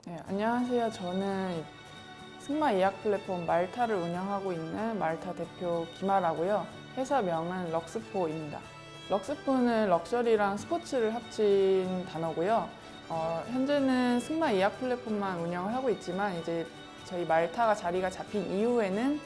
네, 안녕하세요. 저는 승마 예약 플랫폼 말타를 운영하고 있는 말타 대표 김아라고요. 회사명은 럭스포입니다. 럭스포는 럭셔리랑 스포츠를 합친 단어고요. 현재는 승마 예약 플랫폼만 운영을 하고 있지만 이제 저희 말타가 자리가 잡힌 이후에는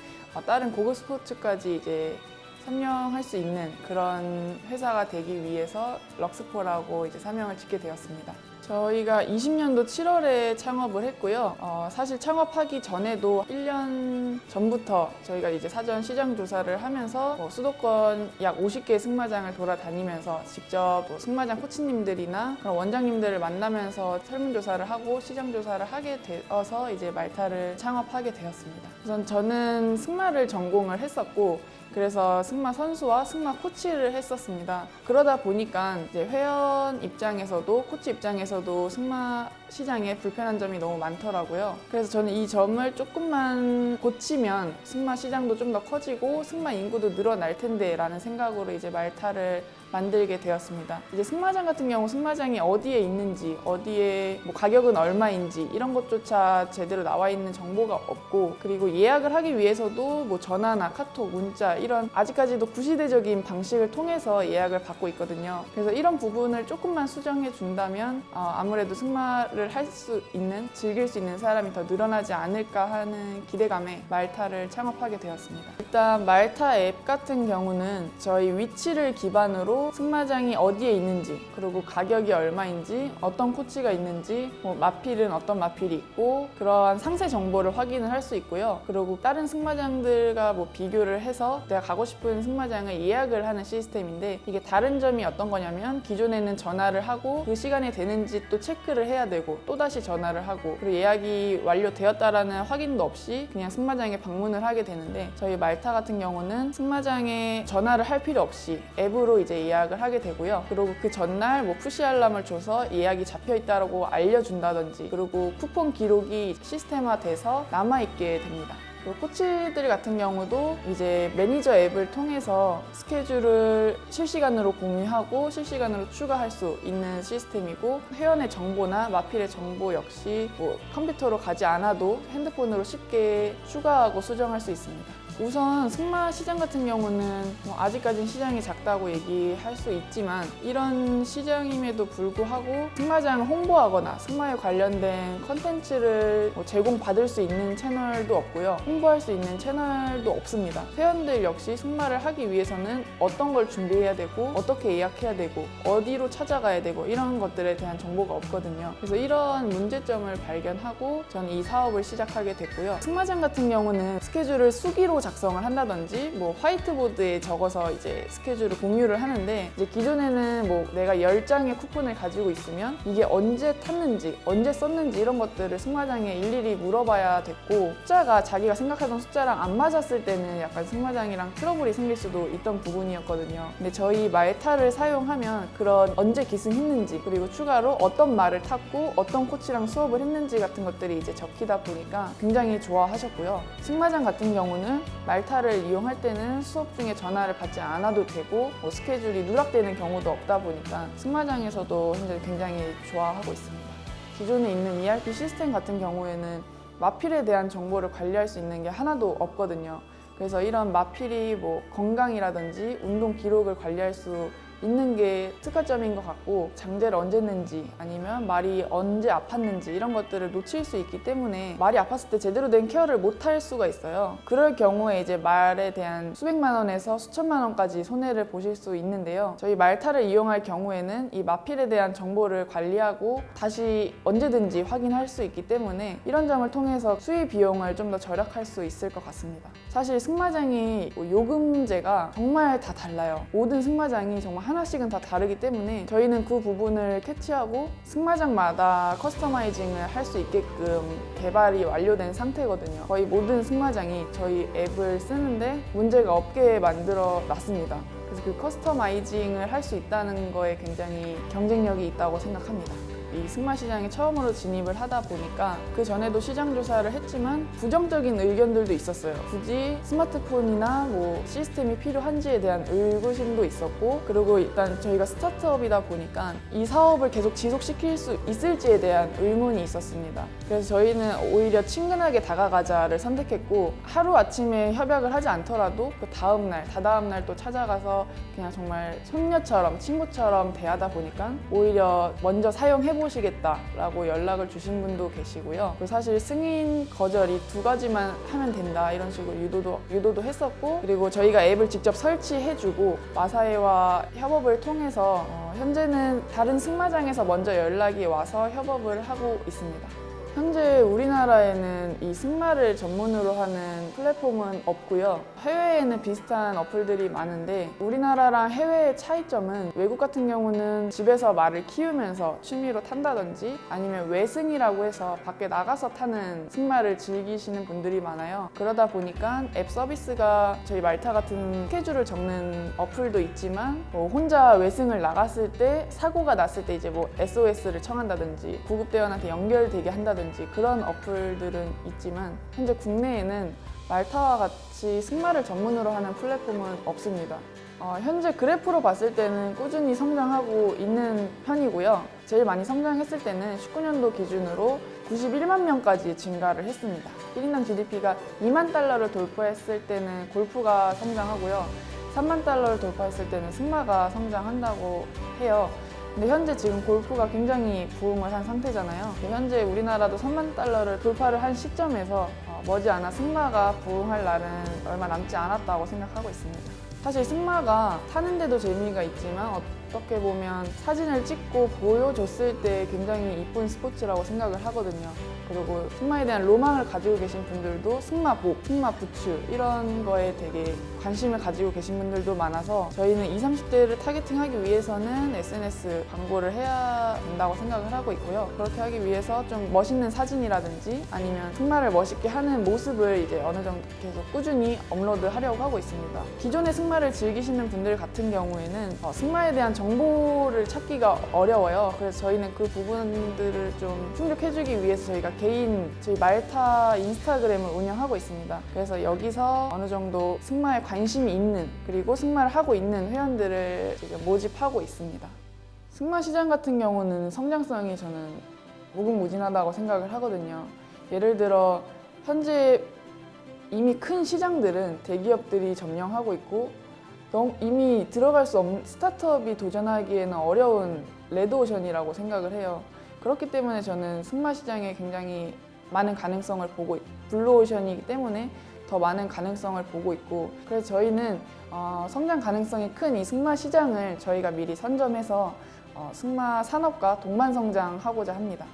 다른 고급 스포츠까지 이제 삼령할 수 있는 그런 회사가 되기 위해서 럭스포라고 이제 사명을 짓게 되었습니다. 저희가 20년도 7월에 창업을 했고요. 사실 창업하기 전에도 1년 전부터 저희가 이제 사전 시장 조사를 하면서 수도권 약 50개 승마장을 돌아다니면서 직접 승마장 코치님들이나 그런 원장님들을 만나면서 설문조사를 하고 시장 조사를 하게 되어서 이제 말타를 창업하게 되었습니다. 우선 저는 승마를 전공을 했었고 그래서 승마 선수와 승마 코치를 했었습니다. 그러다 보니까 이제 회원 입장에서도 코치 입장에서도 승마 시장에 불편한 점이 너무 많더라고요. 그래서 저는 이 점을 조금만 고치면 승마 시장도 좀 더 커지고 승마 인구도 늘어날 텐데 라는 생각으로 이제 말타를 만들게 되었습니다. 이제 승마장 같은 경우 승마장이 어디에 있는지, 어디에 가격은 얼마인지 이런 것조차 제대로 나와 있는 정보가 없고, 그리고 예약을 하기 위해서도 전화나 카톡, 문자 이런 아직까지도 구시대적인 방식을 통해서 예약을 받고 있거든요. 그래서 이런 부분을 조금만 수정해 준다면 아무래도 승마를 할 수 있는, 즐길 수 있는 사람이 더 늘어나지 않을까 하는 기대감에 말타를 창업하게 되었습니다. 일단 말타 앱 같은 경우는 저희 위치를 기반으로 승마장이 어디에 있는지, 그리고 가격이 얼마인지, 어떤 코치가 있는지, 마필은 어떤 마필이 있고 그러한 상세 정보를 확인을 할 수 있고요. 그리고 다른 승마장들과 비교를 해서 내가 가고 싶은 승마장을 예약을 하는 시스템인데, 이게 다른 점이 어떤 거냐면 기존에는 전화를 하고 그 시간에 되는지 또 체크를 해야 되고 또다시 전화를 하고, 그리고 예약이 완료되었다라는 확인도 없이 그냥 승마장에 방문을 하게 되는데, 저희 말타 같은 경우는 승마장에 전화를 할 필요 없이 앱으로 이제 예약을 하게 되고요. 그리고 그 전날 푸시 알람을 줘서 예약이 잡혀 있다고 알려준다든지, 그리고 쿠폰 기록이 시스템화돼서 남아있게 됩니다. 코치들 같은 경우도 이제 매니저 앱을 통해서 스케줄을 실시간으로 공유하고 실시간으로 추가할 수 있는 시스템이고, 회원의 정보나 마필의 정보 역시 컴퓨터로 가지 않아도 핸드폰으로 쉽게 추가하고 수정할 수 있습니다. 우선 승마 시장 같은 경우는 아직까지는 시장이 작다고 얘기할 수 있지만, 이런 시장임에도 불구하고 승마장을 홍보하거나 승마에 관련된 컨텐츠를 제공받을 수 있는 채널도 없고요. 홍보할 수 있는 채널도 없습니다. 회원들 역시 승마를 하기 위해서는 어떤 걸 준비해야 되고 어떻게 예약해야 되고 어디로 찾아가야 되고 이런 것들에 대한 정보가 없거든요. 그래서 이런 문제점을 발견하고 저는 이 사업을 시작하게 됐고요. 승마장 같은 경우는 스케줄을 수기로 작성을 한다든지 화이트보드에 적어서 이제 스케줄을 공유를 하는데, 이제 기존에는 내가 10장의 쿠폰을 가지고 있으면 이게 언제 탔는지 언제 썼는지 이런 것들을 승마장에 일일이 물어봐야 됐고, 숫자가 자기가 생각하던 숫자랑 안 맞았을 때는 약간 승마장이랑 트러블이 생길 수도 있던 부분이었거든요. 근데 저희 말타를 사용하면 그런 언제 기승했는지, 그리고 추가로 어떤 말을 탔고 어떤 코치랑 수업을 했는지 같은 것들이 이제 적히다 보니까 굉장히 좋아하셨고요. 승마장 같은 경우는 말타를 이용할 때는 수업 중에 전화를 받지 않아도 되고 스케줄이 누락되는 경우도 없다 보니까 승마장에서도 현재 굉장히 좋아하고 있습니다. 기존에 있는 ERP 시스템 같은 경우에는 마필에 대한 정보를 관리할 수 있는 게 하나도 없거든요. 그래서 이런 마필이 건강이라든지 운동 기록을 관리할 수 있는 게 특화점인 것 같고, 장제를 언제 했는지 아니면 말이 언제 아팠는지 이런 것들을 놓칠 수 있기 때문에 말이 아팠을 때 제대로 된 케어를 못 할 수가 있어요. 그럴 경우에 이제 말에 대한 수백만 원에서 수천만 원까지 손해를 보실 수 있는데요. 저희 말타를 이용할 경우에는 이 마필에 대한 정보를 관리하고 다시 언제든지 확인할 수 있기 때문에 이런 점을 통해서 수의 비용을 좀 더 절약할 수 있을 것 같습니다. 사실 승마장이 요금제가 정말 다 달라요. 모든 승마장이 정말 하나씩은 다 다르기 때문에 저희는 그 부분을 캐치하고 승마장마다 커스터마이징을 할 수 있게끔 개발이 완료된 상태거든요. 거의 모든 승마장이 저희 앱을 쓰는데 문제가 없게 만들어 놨습니다. 그래서 그 커스터마이징을 할 수 있다는 거에 굉장히 경쟁력이 있다고 생각합니다. 이 승마 시장에 처음으로 진입을 하다 보니까 그 전에도 시장 조사를 했지만 부정적인 의견들도 있었어요. 굳이 스마트폰이나 뭐 시스템이 필요한지에 대한 의구심도 있었고, 그리고 일단 저희가 스타트업이다 보니까 이 사업을 계속 지속시킬 수 있을지에 대한 의문이 있었습니다. 그래서 저희는 오히려 친근하게 다가가자를 선택했고, 하루아침에 협약을 하지 않더라도 그 다음날, 다다음날 또 찾아가서 그냥 정말 손녀처럼, 친구처럼 대하다 보니까 오히려 먼저 사용해보시겠다라고 연락을 주신 분도 계시고요. 그리고 사실 승인 거절이 2가지만 하면 된다 이런 식으로 유도도 했었고, 그리고 저희가 앱을 직접 설치해주고 마사회와 협업을 통해서 현재는 다른 승마장에서 먼저 연락이 와서 협업을 하고 있습니다. 현재 우리나라에는 이 승마를 전문으로 하는 플랫폼은 없고요. 해외에는 비슷한 어플들이 많은데, 우리나라랑 해외의 차이점은 외국 같은 경우는 집에서 말을 키우면서 취미로 탄다든지 아니면 외승이라고 해서 밖에 나가서 타는 승마를 즐기시는 분들이 많아요. 그러다 보니까 앱 서비스가 저희 말타 같은 스케줄을 적는 어플도 있지만, 뭐 혼자 외승을 나갔을 때 사고가 났을 때 이제 뭐 SOS를 청한다든지 구급대원한테 연결되게 한다든지 그런 어플들은 있지만, 현재 국내에는 말타와 같이 승마를 전문으로 하는 플랫폼은 없습니다. 현재 그래프로 봤을 때는 꾸준히 성장하고 있는 편이고요. 제일 많이 성장했을 때는 19년도 기준으로 91만 명까지 증가를 했습니다. 1인당 GDP가 2만 달러를 돌파했을 때는 골프가 성장하고요. 3만 달러를 돌파했을 때는 승마가 성장한다고 해요. 근데 현재 지금 골프가 굉장히 부흥을 한 상태잖아요. 현재 우리나라도 3만 달러를 돌파를 한 시점에서 머지않아 승마가 부흥할 날은 얼마 남지 않았다고 생각하고 있습니다. 사실 승마가 타는데도 재미가 있지만 어떻게 보면 사진을 찍고 보여줬을 때 굉장히 이쁜 스포츠라고 생각을 하거든요. 그리고 승마에 대한 로망을 가지고 계신 분들도 승마복, 승마 부츠 이런 거에 되게 관심을 가지고 계신 분들도 많아서, 저희는 20, 30대를 타겟팅하기 위해서는 SNS 광고를 해야 된다고 생각을 하고 있고요. 그렇게 하기 위해서 좀 멋있는 사진이라든지 아니면 승마를 멋있게 하는 모습을 이제 어느 정도 계속 꾸준히 업로드하려고 하고 있습니다. 기존의 승마를 즐기시는 분들 같은 경우에는 승마에 대한 정보를 찾기가 어려워요. 그래서 저희는 그 부분들을 좀 충족해주기 위해서 저희가 저희 말타 인스타그램을 운영하고 있습니다. 그래서 여기서 어느 정도 승마에 관심이 있는, 그리고 승마를 하고 있는 회원들을 지금 모집하고 있습니다. 승마 시장 같은 경우는 성장성이 저는 무궁무진하다고 생각을 하거든요. 예를 들어 현재 이미 큰 시장들은 대기업들이 점령하고 있고, 이미 들어갈 수 없는 스타트업이 도전하기에는 어려운 레드오션이라고 생각을 해요. 그렇기 때문에 저는 승마 시장에 굉장히 많은 가능성을 보고, 블루오션이기 때문에 더 많은 가능성을 보고 있고, 그래서 저희는 성장 가능성이 큰 이 승마 시장을 저희가 미리 선점해서 승마 산업과 동반 성장하고자 합니다.